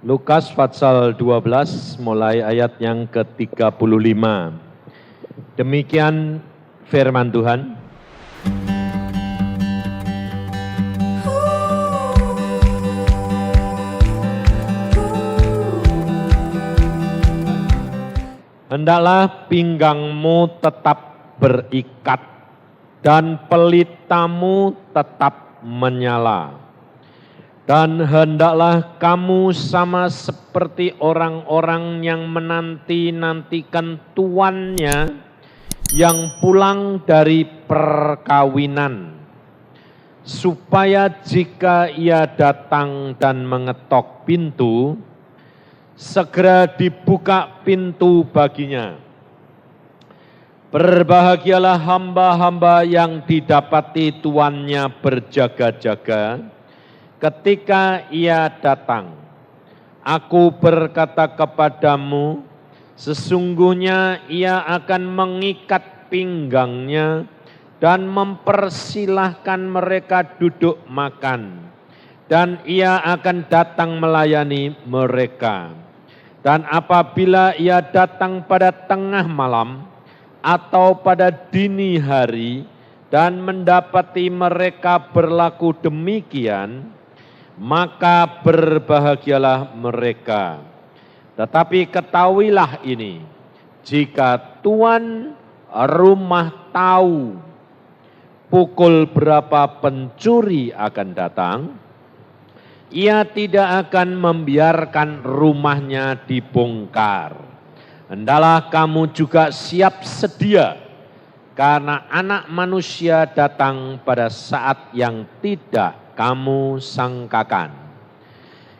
Lukas pasal 12 mulai ayat yang ke-35. Demikian firman Tuhan. Hendaklah pinggangmu tetap berikat dan pelitamu tetap menyala. Dan hendaklah kamu sama seperti orang-orang yang menanti-nantikan tuannya yang pulang dari perkawinan, supaya jika ia datang dan mengetok pintu, segera dibuka pintu baginya. Berbahagialah hamba-hamba yang didapati tuannya berjaga-jaga ketika ia datang. Aku berkata kepadamu, sesungguhnya ia akan mengikat pinggangnya dan mempersilahkan mereka duduk makan, dan ia akan datang melayani mereka. Dan apabila ia datang pada tengah malam atau pada dini hari dan mendapati mereka berlaku demikian, maka berbahagialah mereka. Tetapi ketahuilah ini, jika tuan rumah tahu pukul berapa pencuri akan datang, ia tidak akan membiarkan rumahnya dibongkar. Hendaklah kamu juga siap sedia, karena Anak Manusia datang pada saat yang tidak kamu sangkakan.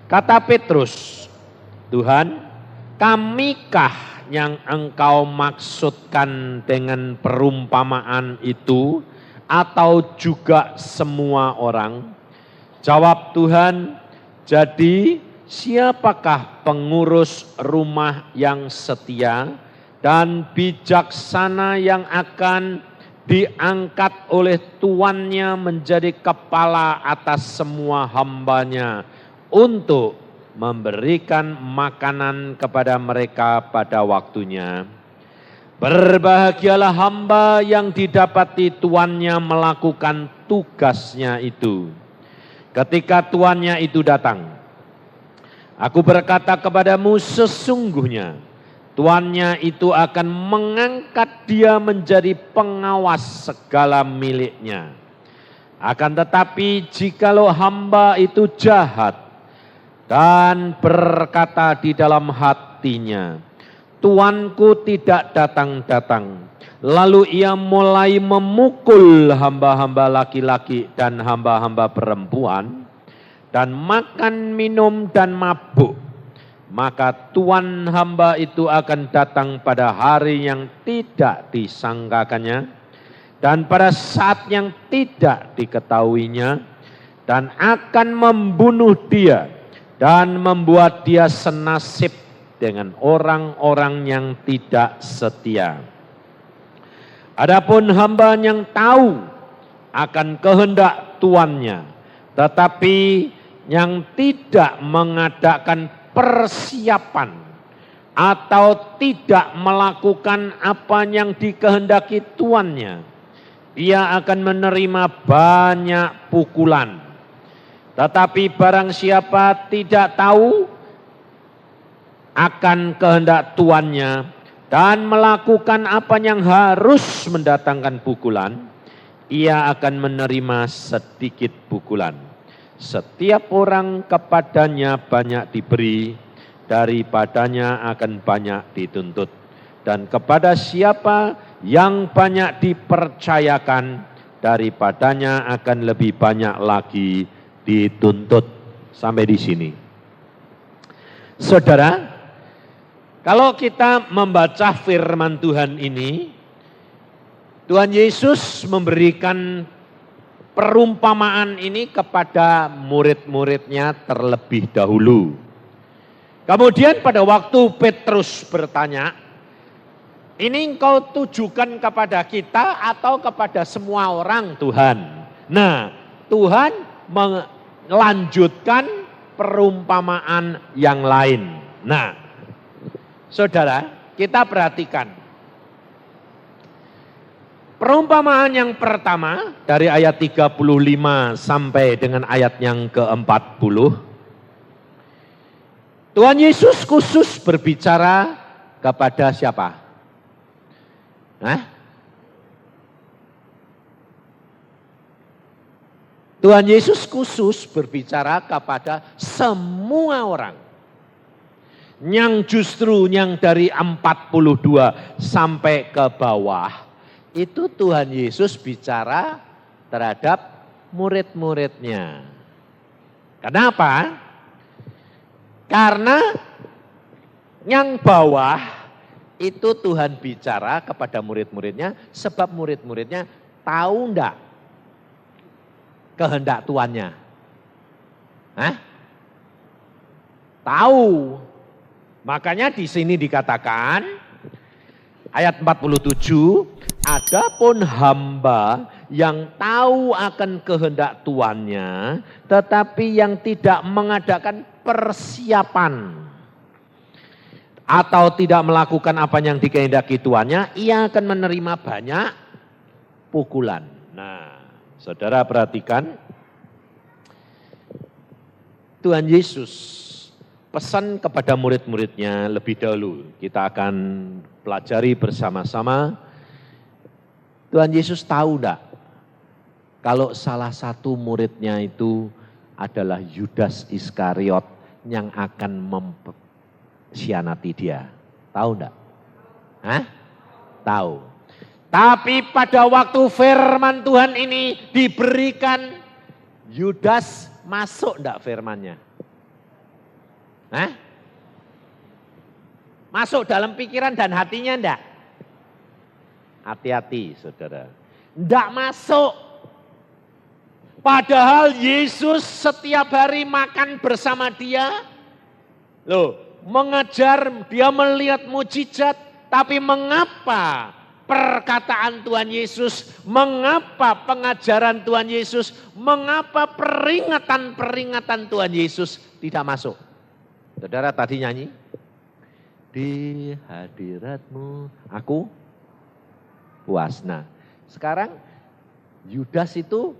Kata Petrus, Tuhan, kamikah yang engkau maksudkan dengan perumpamaan itu, atau juga semua orang? Jawab Tuhan, jadi siapakah pengurus rumah yang setia dan bijaksana yang akan diangkat oleh tuannya menjadi kepala atas semua hambanya untuk memberikan makanan kepada mereka pada waktunya? Berbahagialah hamba yang didapati tuannya melakukan tugasnya itu ketika tuannya itu datang. Aku berkata kepadamu, sesungguhnya tuannya itu akan mengangkat dia menjadi pengawas segala miliknya. Akan tetapi jikalau hamba itu jahat dan berkata di dalam hatinya, tuanku tidak datang-datang, lalu ia mulai memukul hamba-hamba laki-laki dan hamba-hamba perempuan, dan makan, minum, dan mabuk, maka tuan hamba itu akan datang pada hari yang tidak disangkakannya dan pada saat yang tidak diketahuinya, dan akan membunuh dia dan membuat dia senasib dengan orang-orang yang tidak setia. Adapun hamba yang tahu akan kehendak tuannya, tetapi yang tidak mengadakan persiapan atau tidak melakukan apa yang dikehendaki tuannya, ia akan menerima banyak pukulan. Tetapi barang siapa tidak tahu akan kehendak tuannya dan melakukan apa yang harus mendatangkan pukulan, ia akan menerima sedikit pukulan. Setiap orang kepadanya banyak diberi, daripadanya akan banyak dituntut. Dan kepada siapa yang banyak dipercayakan, daripadanya akan lebih banyak lagi dituntut. Sampai di sini. Saudara, kalau kita membaca firman Tuhan ini, Tuhan Yesus memberikan perumpamaan ini kepada murid-muridnya terlebih dahulu. Kemudian pada waktu Petrus bertanya, ini engkau tujukan kepada kita atau kepada semua orang, Tuhan? Nah, Tuhan melanjutkan perumpamaan yang lain. Nah, saudara, kita perhatikan. Perumpamaan yang pertama dari ayat 35 sampai dengan ayat yang ke-40. Tuhan Yesus khusus berbicara kepada siapa? Tuhan Yesus khusus berbicara kepada semua orang. Yang justru yang dari 42 sampai ke bawah, itu Tuhan Yesus bicara terhadap murid-muridnya. Kenapa? Karena yang bawah itu Tuhan bicara kepada murid-muridnya, sebab murid-muridnya tahu enggak kehendak tuannya? Tahu. Makanya di sini dikatakan ayat 47, adapun hamba yang tahu akan kehendak tuannya, tetapi yang tidak mengadakan persiapan atau tidak melakukan apa yang dikehendaki tuannya, ia akan menerima banyak pukulan. Nah, saudara perhatikan, Tuhan Yesus pesan kepada murid-muridnya lebih dahulu. Kita akan pelajari bersama-sama. Tuhan Yesus tahu enggak kalau salah satu muridnya itu adalah Yudas Iskariot yang akan mengkhianati dia. Tahu enggak? Tahu. Tapi pada waktu firman Tuhan ini diberikan, Yudas masuk enggak firmannya? Masuk dalam pikiran dan hatinya enggak? Hati-hati saudara. Enggak masuk. Padahal Yesus setiap hari makan bersama dia. Mengejar, dia melihat mujizat. Tapi mengapa perkataan Tuhan Yesus, mengapa pengajaran Tuhan Yesus, mengapa peringatan-peringatan Tuhan Yesus tidak masuk? Saudara tadi nyanyi, di hadiratmu aku puas. Nah, sekarang Yudas itu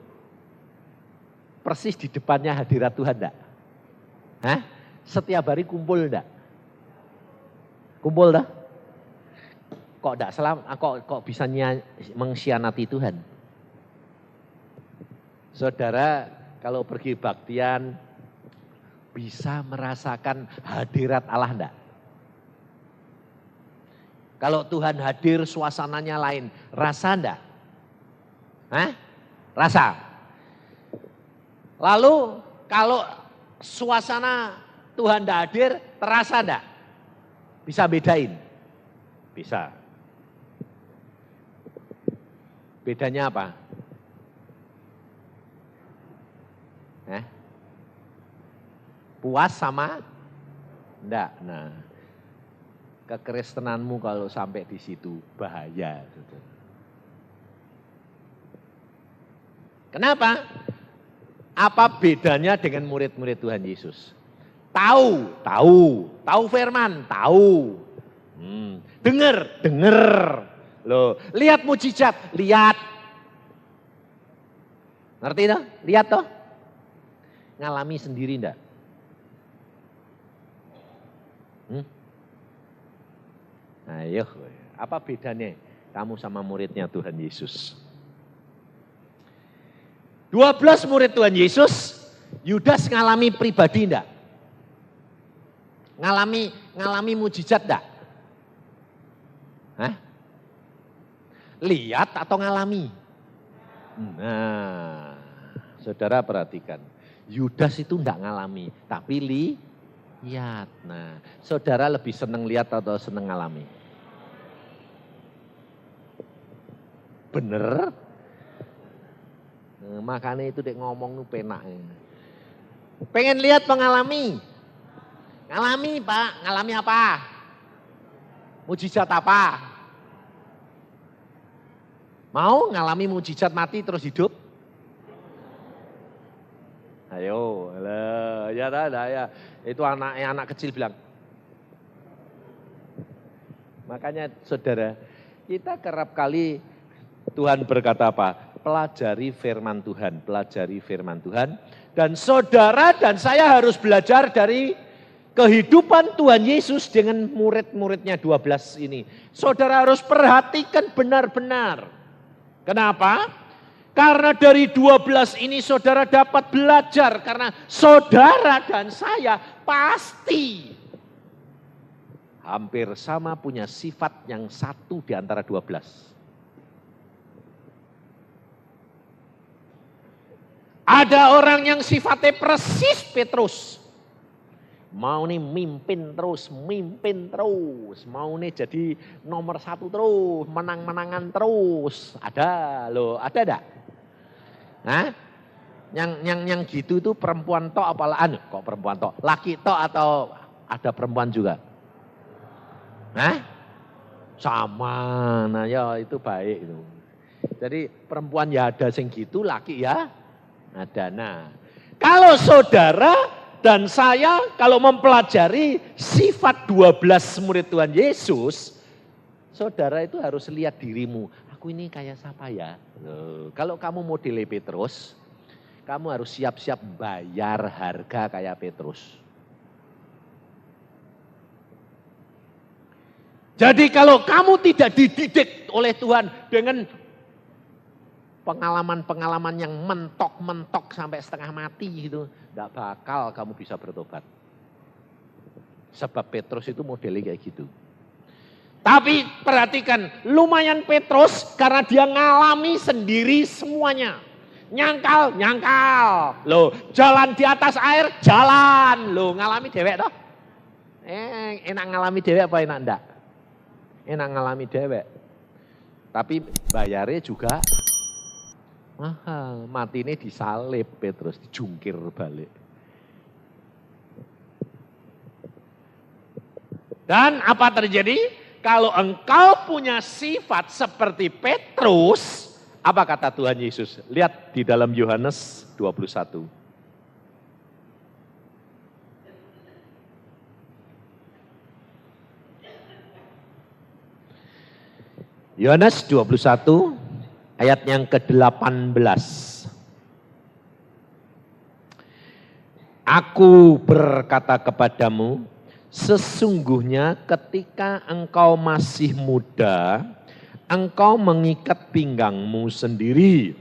persis di depannya hadirat Tuhan enggak? Setiap hari kumpul enggak? Kumpul dah? Kok enggak kok bisa mengkhianati Tuhan? Saudara, kalau pergi baktian bisa merasakan hadirat Allah enggak? Kalau Tuhan hadir suasananya lain, rasa enggak? Rasa. Lalu kalau suasana Tuhan enggak hadir, terasa enggak? Bisa bedain? Bisa. Bedanya apa? Puas sama enggak? Nah, kekristenanmu kalau sampai di situ bahaya. Kenapa? Apa bedanya dengan murid-murid Tuhan Yesus? Tahu firman, tahu. Dengar. Lihat mujizat, lihat. Ngerti toh? Lihat toh? Ngalami sendiri enggak? Ayo, apa bedanya kamu sama muridnya Tuhan Yesus? 12 murid Tuhan Yesus, Yudas ngalami pribadi enggak? Ngalami mujizat enggak? Lihat atau ngalami? Nah, saudara perhatikan, Yudas itu enggak ngalami, tapi lihat. Nah, saudara lebih senang lihat atau senang ngalami? Bener? Makanya itu dek ngomong nu penak. Pengen lihat pengalami? Ngalami Pak, ngalami apa? Mujizat apa? Mau ngalami mujizat mati terus hidup? Ayo, Ya. Itu anak kecil bilang. Makanya saudara, kita kerap kali Tuhan berkata apa? Pelajari firman Tuhan, pelajari firman Tuhan. Dan saudara dan saya harus belajar dari kehidupan Tuhan Yesus dengan murid-muridnya 12 ini. Saudara harus perhatikan benar-benar. Kenapa? Karena dari 12 ini saudara dapat belajar. Karena saudara dan saya pasti hampir sama punya sifat yang satu di antara 12. Ada orang yang sifatnya persis Petrus. Mau nih mimpin terus. Mau nih jadi nomor 1 terus, menang-menangan terus. Ada loh, ada enggak? Nah, yang gitu itu perempuan tok apalah, kok perempuan tok? Laki tok atau ada perempuan juga? Hah? Sama, nah ya itu baik itu. Jadi perempuan ya ada sing gitu, laki ya ada. Nah, kalau saudara dan saya kalau mempelajari sifat 12 murid Tuhan Yesus, saudara itu harus lihat dirimu. Aku ini kayak siapa ya? Kalau kamu model Petrus, kamu harus siap-siap bayar harga kayak Petrus. Jadi kalau kamu tidak dididik oleh Tuhan dengan pengalaman-pengalaman yang mentok-mentok sampai setengah mati gitu, tidak bakal kamu bisa bertobat. Sebab Petrus itu modelnya kayak gitu. Tapi perhatikan, lumayan Petrus karena dia ngalami sendiri semuanya. Nyangkal. Loh, jalan di atas air, jalan. Loh, ngalami dewek toh? Enak ngalami dewek apa enak enggak? Enak ngalami dewek. Tapi bayarnya juga mahal. Mati ini disalib Petrus, dijungkir balik. Dan apa terjadi? Kalau engkau punya sifat seperti Petrus, apa kata Tuhan Yesus? Lihat di dalam Yohanes 21. Yohanes 21 ayat yang ke-18. Aku berkata kepadamu, sesungguhnya ketika engkau masih muda, engkau mengikat pinggangmu sendiri.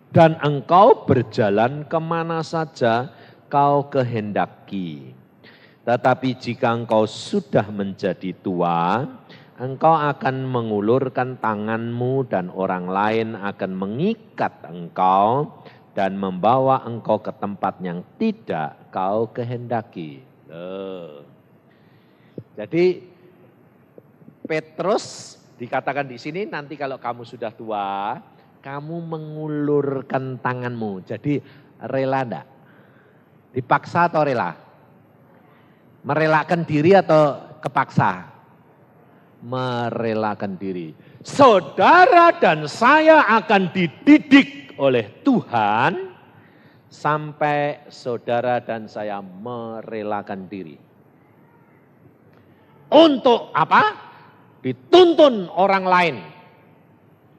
Dan engkau berjalan kemana saja kau kehendaki. Tetapi jika engkau sudah menjadi tua, engkau akan mengulurkan tanganmu dan orang lain akan mengikat engkau dan membawa engkau ke tempat yang tidak kau kehendaki. Jadi Petrus dikatakan di sini nanti kalau kamu sudah tua, kamu mengulurkan tanganmu. Jadi rela enggak? Dipaksa atau rela? Merelakan diri atau kepaksa? Merelakan diri. Saudara dan saya akan dididik oleh Tuhan sampai saudara dan saya merelakan diri. Untuk apa? Dituntun orang lain.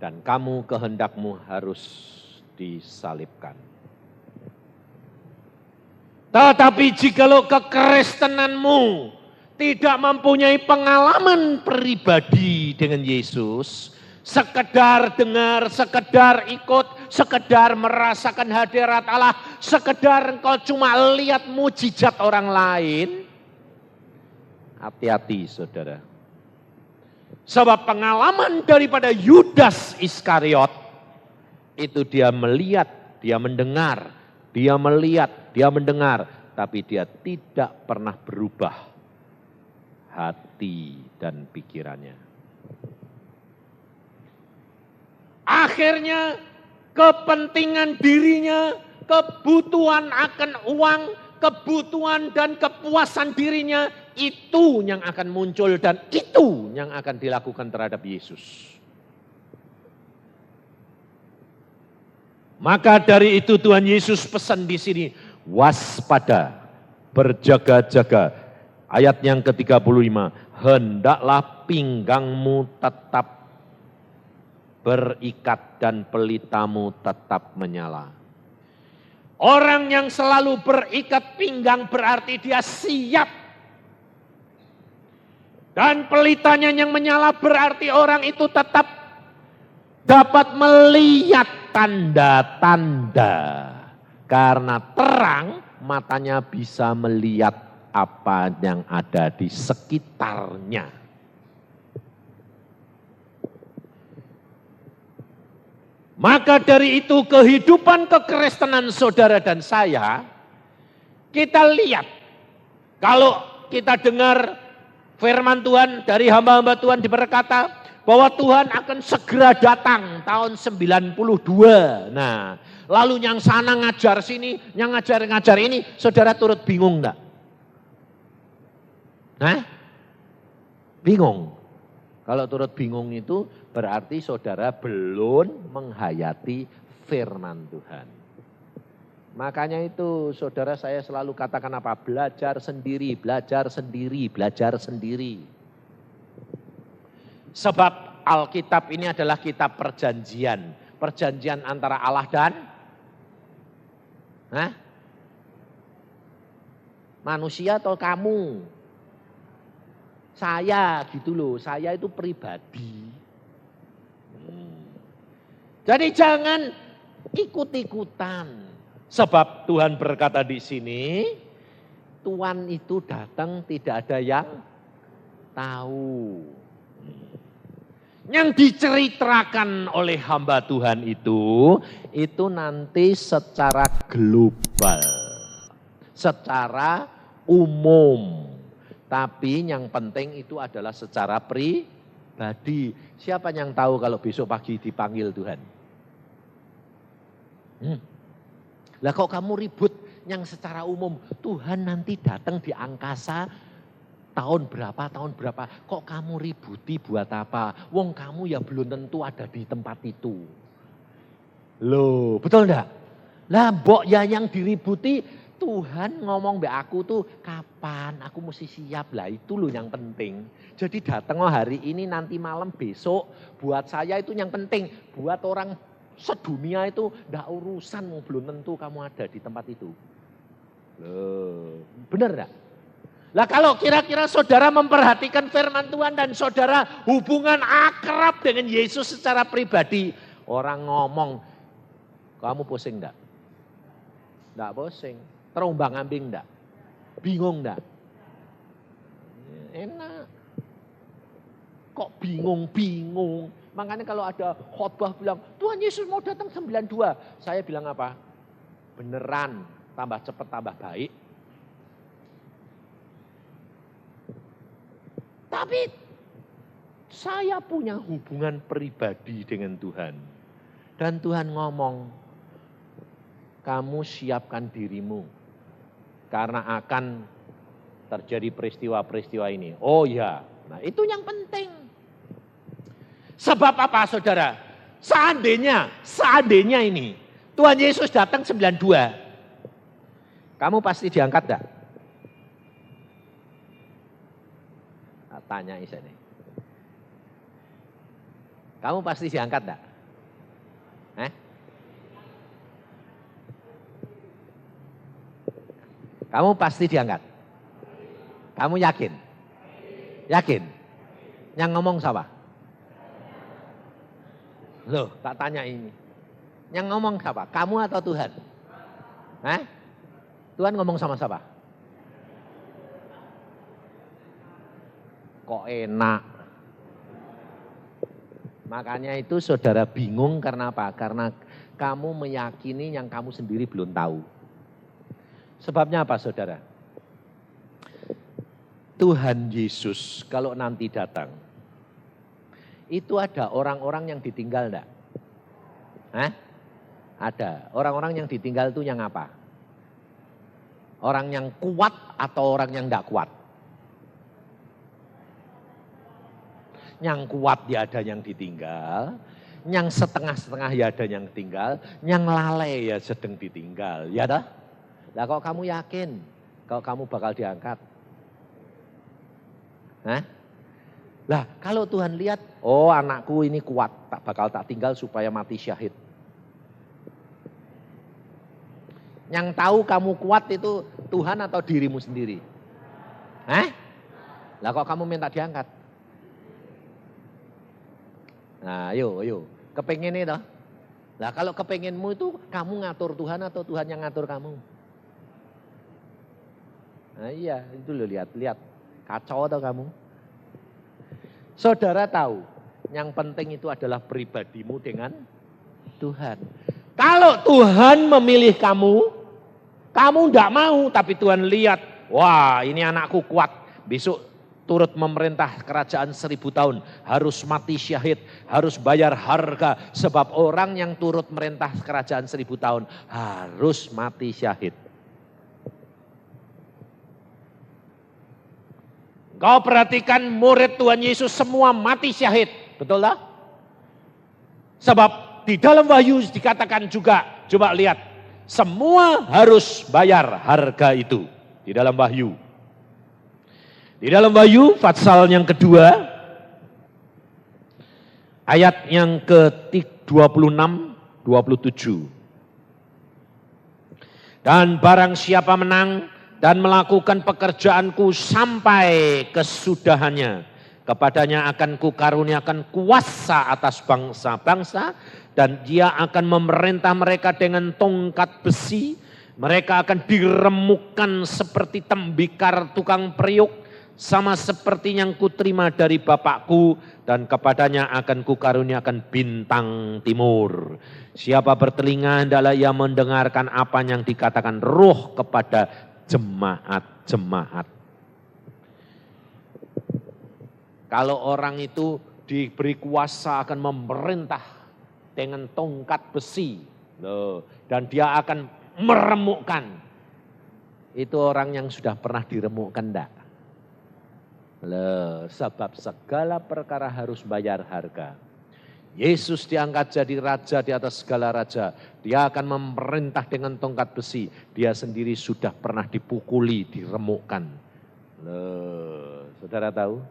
Dan kamu kehendakmu harus disalibkan. Tetapi jikalau kekristenanmu tidak mempunyai pengalaman pribadi dengan Yesus, sekedar dengar, sekedar ikut, sekedar merasakan hadirat Allah, sekedar engkau cuma lihat mujizat orang lain, hati-hati saudara. Sebab pengalaman daripada Yudas Iskariot, itu dia melihat, dia mendengar, dia melihat, dia mendengar, tapi dia tidak pernah berubah hati dan pikirannya. Akhirnya kepentingan dirinya, kebutuhan akan uang, kebutuhan dan kepuasan dirinya, itu yang akan muncul dan itu yang akan dilakukan terhadap Yesus. Maka dari itu Tuhan Yesus pesan di sini, waspada. berjaga-jaga. Ayat yang ke-35, hendaklah pinggangmu tetap berikat dan pelitamu tetap menyala. Orang yang selalu berikat pinggang berarti dia siap. Dan pelitanya yang menyala berarti orang itu tetap dapat melihat tanda-tanda. Karena terang, matanya bisa melihat apa yang ada di sekitarnya. Maka dari itu kehidupan kekristenan saudara dan saya, kita lihat, kalau kita dengar firman Tuhan dari hamba-hamba Tuhan berkata, bahwa Tuhan akan segera datang tahun 92. Nah, lalu yang sana ngajar sini, yang ngajar ini, saudara turut bingung enggak? Hah? Bingung. Kalau turut bingung itu berarti saudara belum menghayati firman Tuhan. Makanya itu saudara saya selalu katakan apa? Belajar sendiri, belajar sendiri, belajar sendiri. Sebab Alkitab ini adalah kitab perjanjian. Perjanjian antara Allah dan manusia atau kamu. Saya gitu loh, saya itu pribadi. Jadi jangan ikut-ikutan. Sebab Tuhan berkata di sini, Tuhan itu datang tidak ada yang tahu. Yang diceritakan oleh hamba Tuhan itu nanti secara global, secara umum. Tapi yang penting itu adalah secara pribadi. Siapa yang tahu kalau besok pagi dipanggil Tuhan? Lah kok kamu ribut yang secara umum, Tuhan nanti datang di angkasa tahun berapa, kok kamu ributi buat apa? Wong kamu ya belum tentu ada di tempat itu. Loh, betul enggak? Lah mbok ya yang diributi, Tuhan ngomong mbak aku tuh kapan aku mesti siap, lah itu loh yang penting. Jadi datang hari ini nanti malam besok, buat saya itu yang penting. Buat orang sedunia itu enggak urusan, belum tentu kamu ada di tempat itu. Loh, benar enggak? Lah kalau kira-kira saudara memperhatikan firman Tuhan dan saudara hubungan akrab dengan Yesus secara pribadi. Orang ngomong, kamu pusing enggak? Enggak pusing. Terombang ambing enggak? Bingung enggak? Enak. Kok bingung-bingung? Makanya kalau ada khotbah bilang, Tuhan Yesus mau datang 92. Saya bilang apa? Beneran, tambah cepat tambah baik. Tapi saya punya hubungan pribadi dengan Tuhan. Dan Tuhan ngomong, kamu siapkan dirimu. Karena akan terjadi peristiwa-peristiwa ini. Oh ya, nah itu yang penting. Sebab apa saudara? Seandainya ini, Tuhan Yesus datang 92. Kamu pasti diangkat enggak? Tanya Isa nih. Kamu pasti diangkat enggak? Kamu pasti diangkat? Kamu yakin? Yakin? Yang ngomong siapa? Loh, tak tanya ini. Yang ngomong siapa? Kamu atau Tuhan? Tuhan ngomong sama siapa? Kok enak. Makanya itu saudara bingung karena apa? Karena kamu meyakini yang kamu sendiri belum tahu. Sebabnya apa saudara? Tuhan Yesus kalau nanti datang, itu ada orang-orang yang ditinggal enggak? Ada. Orang-orang yang ditinggal itu yang apa? Orang yang kuat atau orang yang enggak kuat? Yang kuat ya ada yang ditinggal, yang setengah-setengah ya ada yang tinggal, yang lalai ya sedang ditinggal, ya dah? Lah kok kamu yakin kalau kamu bakal diangkat? Hah? Lah kalau Tuhan lihat, oh anakku ini kuat, tak tinggal supaya mati syahid. Yang tahu kamu kuat itu Tuhan atau dirimu sendiri? Hah? Lah kok kamu minta diangkat? Nah ayo, kepengen itu. Lah kalau kepengenmu itu kamu ngatur Tuhan atau Tuhan yang ngatur kamu? Nah iya, itu loh lihat, kacau atau kamu? Saudara tahu, yang penting itu adalah pribadimu dengan Tuhan. Kalau Tuhan memilih kamu enggak mau, tapi Tuhan lihat, wah ini anakku kuat, besok turut memerintah kerajaan 1000 tahun, harus mati syahid, harus bayar harga, sebab orang yang turut merintah kerajaan 1000 tahun harus mati syahid. Kau perhatikan murid Tuhan Yesus semua mati syahid, betul tak? Sebab di dalam Wahyu dikatakan juga, coba lihat, semua harus bayar harga itu di dalam Wahyu. Di dalam Wahyu pasal yang kedua, ayat yang ke-26, 27. Dan barang siapa menang dan melakukan pekerjaanku sampai kesudahannya, kepadanya akan kukaruniakan kuasa atas bangsa-bangsa, dan dia akan memerintah mereka dengan tongkat besi. Mereka akan diremukkan seperti tembikar tukang periuk, sama seperti yang kuterima dari Bapakku, dan kepadanya akan kukaruniakan bintang timur. Siapa bertelinga hendaklah ia mendengarkan apa yang dikatakan Roh kepada jemaat-jemaat. Kalau orang itu diberi kuasa akan memerintah dengan tongkat besi, dan dia akan meremukkan, itu orang yang sudah pernah diremukkan enggak? Sebab segala perkara harus bayar harga. Yesus diangkat jadi raja di atas segala raja. Dia akan memerintah dengan tongkat besi. Dia sendiri sudah pernah dipukuli, diremukkan. Saudara tahu?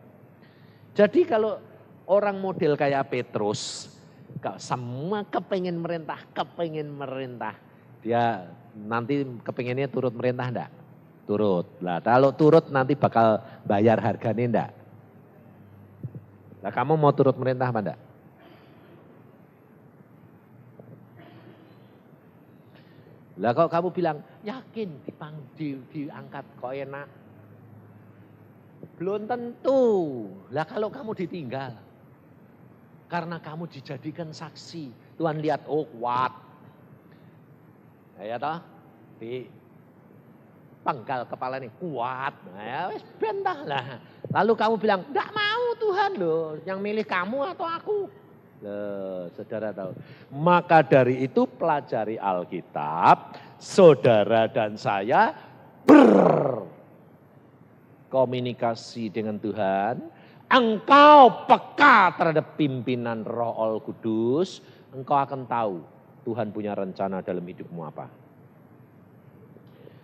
Jadi kalau orang model kayak Petrus, semua kepengen merintah. Dia nanti kepengennya turut merintah enggak? Turut. Lah kalau turut nanti bakal bayar harganya enggak? Lah kamu mau turut merintah apa enggak? Lah kalau kamu bilang yakin diangkat kok enak? Belum tentu. Lah kalau kamu ditinggal, karena kamu dijadikan saksi, Tuhan lihat, oh kuat. Ya toh, di penggal kepala ini kuat. Nah, ya wis bentah lah. Lalu kamu bilang, enggak mau Tuhan loh, yang milih kamu atau aku? Loh, saudara tahu. Maka dari itu pelajari Alkitab, saudara dan saya berkomunikasi dengan Tuhan. Engkau peka terhadap pimpinan Roh Kudus, engkau akan tahu Tuhan punya rencana dalam hidupmu apa.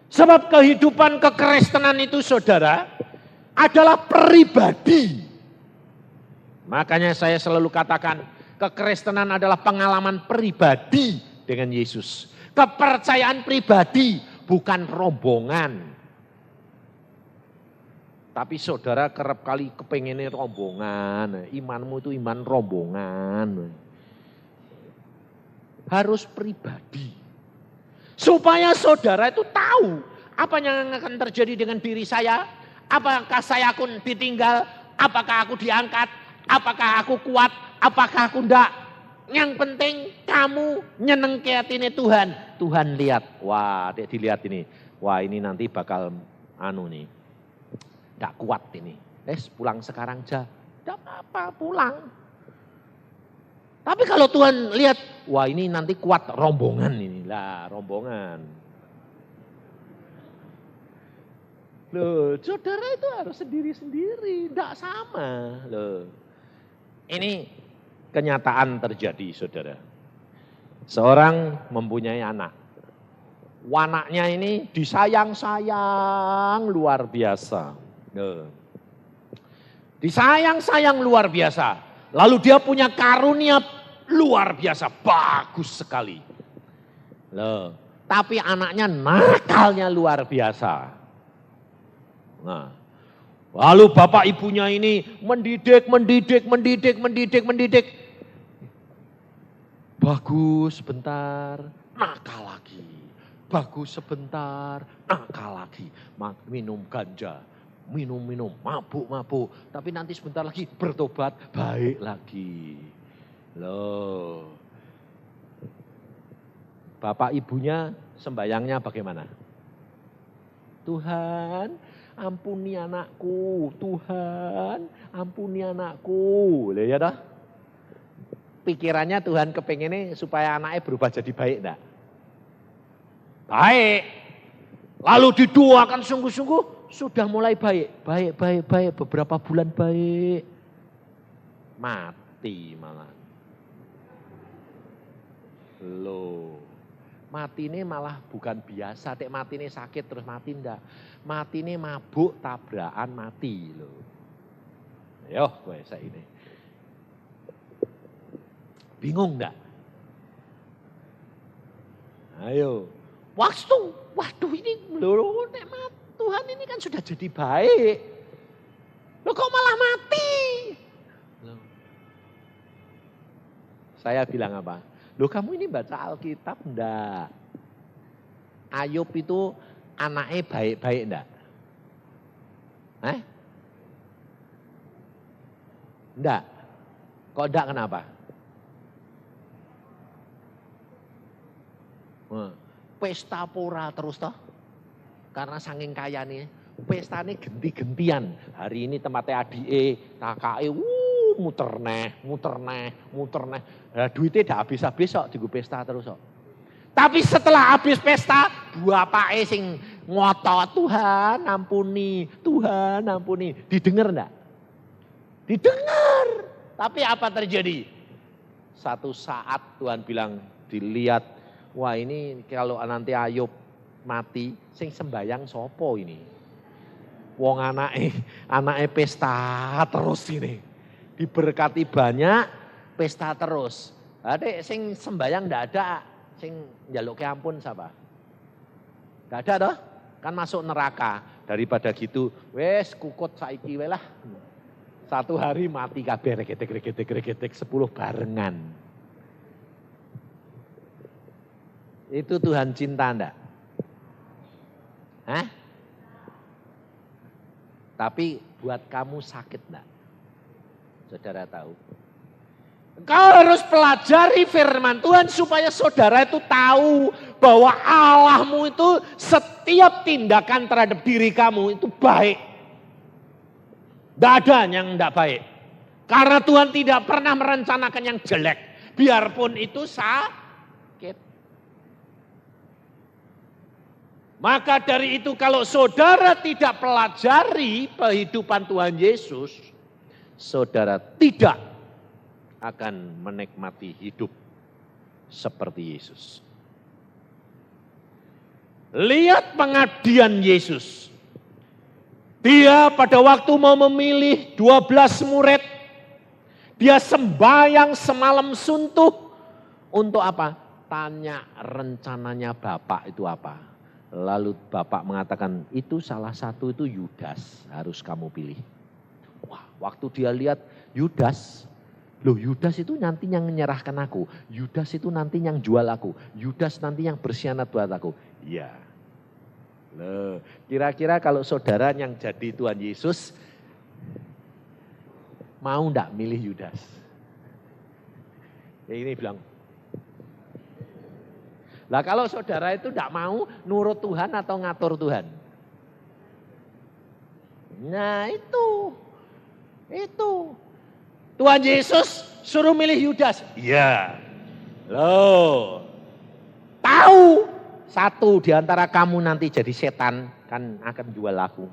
Sebab kehidupan kekristenan itu saudara adalah pribadi. Makanya saya selalu katakan kekristenan adalah pengalaman pribadi dengan Yesus. Kepercayaan pribadi bukan rombongan. Tapi saudara kerap kali kepengennya rombongan. Imanmu itu iman rombongan. Harus pribadi. Supaya saudara itu tahu apa yang akan terjadi dengan diri saya. Apakah saya akan ditinggal, apakah aku diangkat, apakah aku kuat, apakah aku enggak. Yang penting kamu nyeneng ke hatine Tuhan. Tuhan lihat, wah dilihat ini. Wah ini nanti bakal nih, enggak kuat ini. Pulang sekarang aja, enggak apa-apa pulang. Tapi kalau Tuhan lihat, wah ini nanti kuat rombongan ini. Lah rombongan. Loh saudara itu harus sendiri-sendiri, enggak sama. Loh. Ini kenyataan terjadi saudara. Seorang mempunyai anak. Anaknya ini disayang-sayang luar biasa. Disayang-sayang luar biasa. Lalu dia punya karunia luar biasa, bagus sekali. Loh, tapi anaknya nakalnya luar biasa. Nah, lalu bapak ibunya ini mendidik. Bagus sebentar, nakal lagi. Bagus sebentar, nakal lagi. Minum ganja, minum, mabuk. Tapi nanti sebentar lagi bertobat, baik lagi. Loh, bapak ibunya sembayangnya bagaimana? Tuhan, ampuni anakku. Tuhan, ampuni anakku. Lihat ya dah. Pikirannya Tuhan kepengennya supaya anaknya berubah jadi baik enggak? Baik. Lalu didoakan sungguh-sungguh, sudah mulai baik. Baik. Beberapa bulan baik. Mati malah. Loh. Mati ini malah bukan biasa. Mati ini sakit terus mati enggak. Mati ini mabuk, tabrakan, mati loh. Yo, gue saya ini. Bingung enggak? Ayo. Waduh ini loh, Tuhan ini kan sudah jadi baik. Loh kok malah mati? Loh. Saya bilang apa? Loh kamu ini baca Alkitab enggak? Ayub itu anaknya baik-baik enggak? Enggak. Kok enggak kenapa? Pesta pora terus toh. Karena saking kaya nih, pesta ini genti-gentian. Hari ini tempatnya adike, kakake, muter neh. Nah, duitnya udah habis-habis kok, digo pesta terus kok. Tapi setelah habis pesta, bapake sing ngotot, Tuhan ampuni. Didengar enggak? Didengar. Tapi apa terjadi? Satu saat Tuhan bilang, dilihat, wah ini kalau nanti Ayub mati, sing sembayang sopo ini? Wong anake pesta terus ini. Diberkati banyak, pesta terus. Adek sing sembayang ndak ada, sing njaluk ampun siapa? Ndak ada toh? Kan masuk neraka. Daripada gitu, wes kukut saiki wae lah. Satu hari mati kabeh regetek 10 barengan. Itu Tuhan cinta enggak? Tapi buat kamu sakit enggak? Saudara tahu? Kau harus pelajari firman Tuhan supaya saudara itu tahu bahwa Allahmu itu setiap tindakan terhadap diri kamu itu baik. Tidak ada yang tidak baik. Karena Tuhan tidak pernah merencanakan yang jelek. Biarpun itu sakit. Maka dari itu kalau saudara tidak pelajari kehidupan Tuhan Yesus, saudara tidak akan menikmati hidup seperti Yesus. Lihat pengabdian Yesus. Dia pada waktu mau memilih 12 murid, dia sembahyang semalam suntuk. Untuk apa? Tanya rencananya Bapak itu apa. Lalu Bapak mengatakan itu salah satu itu Yudas harus kamu pilih. Wah, waktu dia lihat Yudas, loh Yudas itu nanti yang menyerahkan aku. Yudas itu nanti yang jual aku. Yudas nanti yang berkhianat buat aku. Iya. Loh, kira-kira kalau saudara yang jadi Tuhan Yesus, mau enggak milih Yudas? Ya ini bilang, lah kalau saudara itu enggak mau nurut Tuhan atau ngatur Tuhan? Nah itu. Tuhan Yesus suruh milih Yudas. Iya. Loh. Tahu satu di antara kamu nanti jadi setan kan akan jual aku.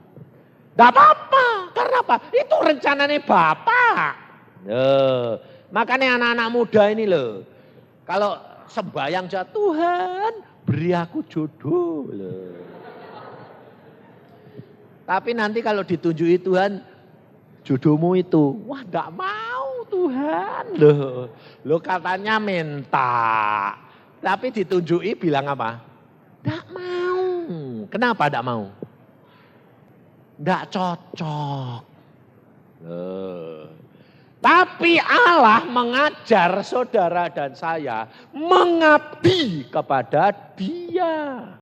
Enggak apa-apa. Karena apa? Itu rencananya Bapak. Makanya anak-anak muda ini loh. Kalau sembahyang Tuhan beri aku jodoh. Loh. Tapi nanti kalau ditunjuki Tuhan, jodohmu itu, wah enggak mau Tuhan. Loh katanya minta. Tapi ditunjuki bilang apa? Enggak mau. Kenapa enggak mau? Enggak cocok. Tapi Allah mengajar saudara dan saya mengabdi kepada Dia.